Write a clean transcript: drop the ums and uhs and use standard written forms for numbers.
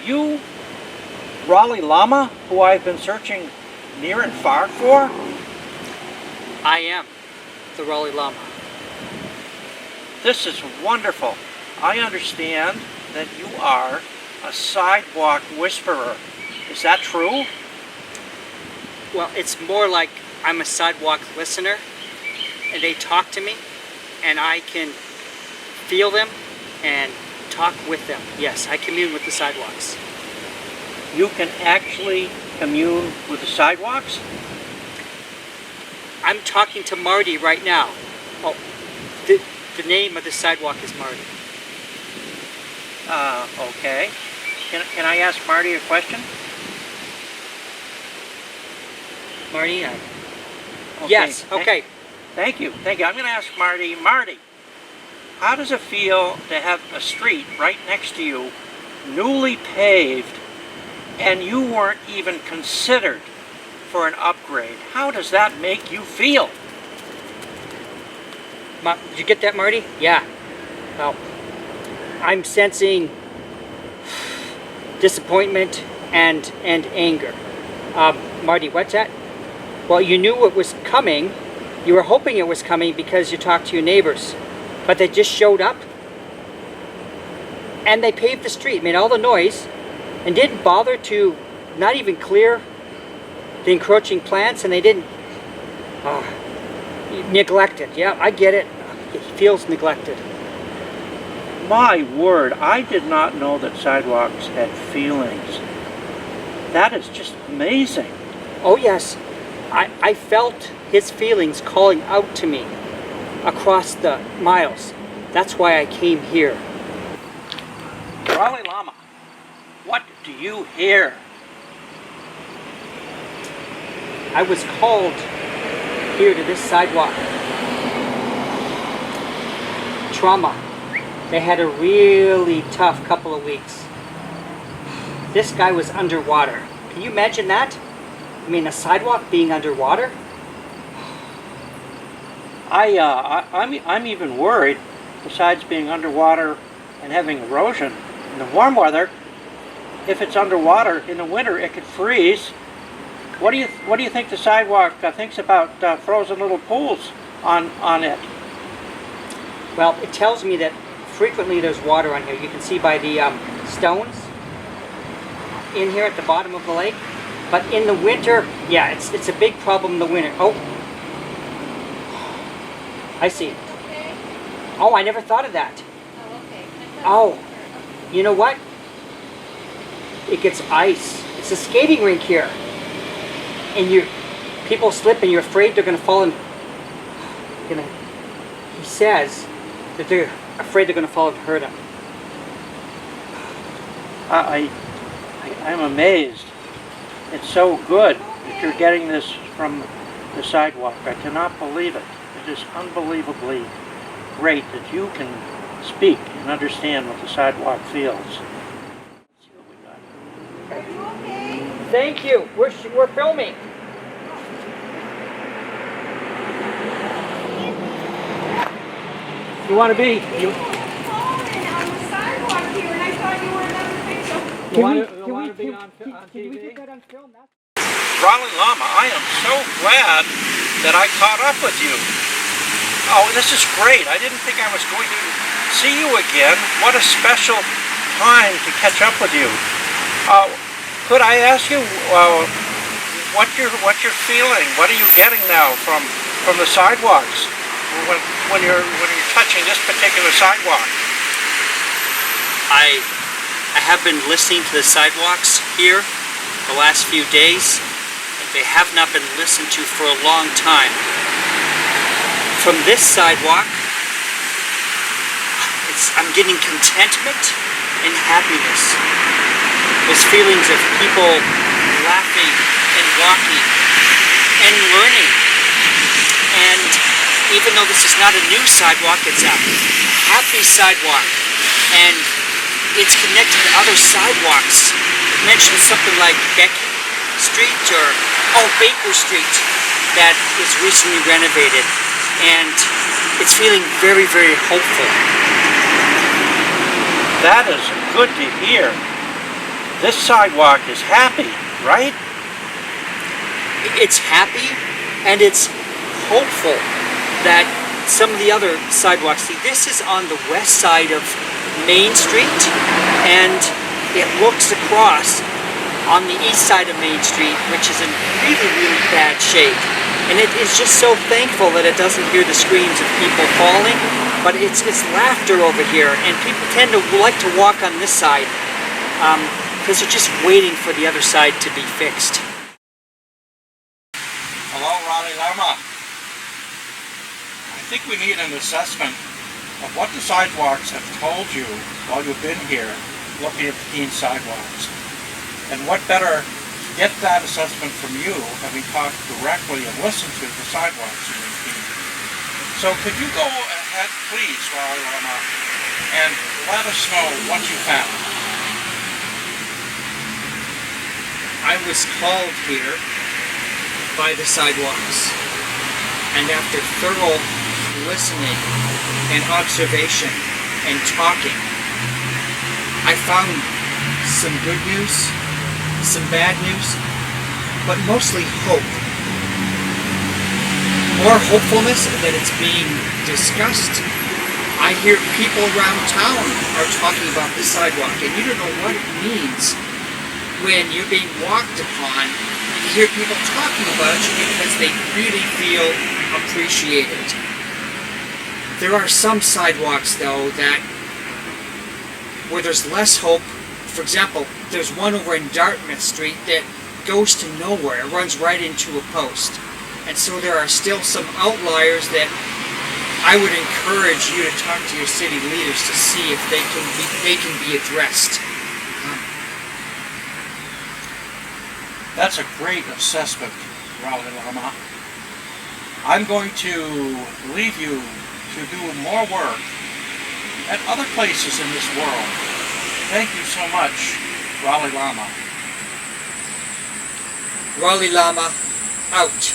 you Raleigh Lama, who I've been searching near and far for? I am the Raleigh Lama. This is wonderful. I understand that you are a sidewalk whisperer. Is that true? Well, it's more like I'm a sidewalk listener, and they talk to me, and I can feel them and talk with them. Yes, I commune with the sidewalks. You can actually commune with the sidewalks? I'm talking to Marty right now. Oh, the name of the sidewalk is Marty. Okay. Can I ask Marty a question? Marty? Okay. Yes, okay. Thank you. I'm going to ask Marty. Marty, how does it feel to have a street right next to you, newly paved, and you weren't even considered for an upgrade? How does that make you feel? Did you get that, Marty? Yeah. Well, I'm sensing disappointment and anger. Marty, what's that? Well, you knew it was coming. You were hoping it was coming because you talked to your neighbors. But they just showed up. And they paved the street, made all the noise, and didn't bother to not even clear the encroaching plants, and they didn't neglected. Yeah, I get it. It feels neglected. My word, I did not know that sidewalks had feelings. That is just amazing. Oh yes, I felt his feelings calling out to me across the miles. That's why I came here. Raleigh Lama, what do you hear? I was called here to this sidewalk. Trauma. They had a really tough couple of weeks. This guy was underwater. Can you imagine that? I mean, a sidewalk being underwater? I'm even worried, besides being underwater and having erosion in the warm weather, if it's underwater in the winter, it could freeze. What do you think the sidewalk thinks about frozen little pools on it? Well, it tells me that frequently there's water on here. You can see by the stones in here at the bottom of the lake. But in the winter, yeah, it's a big problem in the winter. Oh, I see. Okay. Oh, I never thought of that. Oh, okay. Oh, you know what? It gets ice. It's a skating rink here. And people slip and you're afraid they're going to fall in. He says that they're afraid they're going to fall and hurt him. I'm amazed. It's so good that you're getting this from the sidewalk. I cannot believe it. It is unbelievably great that you can speak and understand what the sidewalk feels. Let's see what we got. Are you okay? Thank you. We're filming. You want to be? You were falling on the sidewalk here, and I thought you were another victim. Can we get that on film? Raleigh Lama, I am so glad that I caught up with you. Oh, this is great. I didn't think I was going to see you again. What a special time to catch up with you. Could I ask you what you're feeling? What are you getting now from the sidewalks when you're touching this particular sidewalk? I have been listening to the sidewalks here the last few days. They have not been listened to for a long time. From this sidewalk, I'm getting contentment and happiness. Those feelings of people laughing and walking and learning. And even though this is not a new sidewalk, it's a happy sidewalk. And it's connected to other sidewalks. It mentioned something like Becky Street or Baker Street that is recently renovated, and it's feeling very, very hopeful. That is good to hear. this sidewalk is happy, right? It's happy and it's hopeful that some of the other sidewalks, see, this is on the west side of Main Street, and it looks across on the east side of Main Street, which is in really, really bad shape. And it is just so thankful that it doesn't hear the screams of people falling, but it's laughter over here, and people tend to like to walk on this side because they're just waiting for the other side to be fixed. Hello, Raleigh Lama. I think we need an assessment of what the sidewalks have told you while you've been here looking at the Keene sidewalks. And what better to get that assessment from you, having talked directly and listened to the sidewalks here in Keene. So could you go ahead, please, Raleigh Lama, and let us know what you found? I was called here by the sidewalks, and after thorough listening and observation and talking, I found some good news, some bad news, but mostly hope. More hopefulness that it's being discussed. I hear people around town are talking about this sidewalk, and you don't know what it means when you're being walked upon and you hear people talking about you because they really feel appreciated. There are some sidewalks, though, that where there's less hope. For example, there's one over in Dartmouth Street that goes to nowhere. It runs right into a post. And so there are still some outliers that I would encourage you to talk to your city leaders to see if they can be addressed. That's a great assessment, Raleigh Lama. I'm going to leave you to do more work at other places in this world. Thank you so much, Raleigh Lama. Raleigh Lama, out.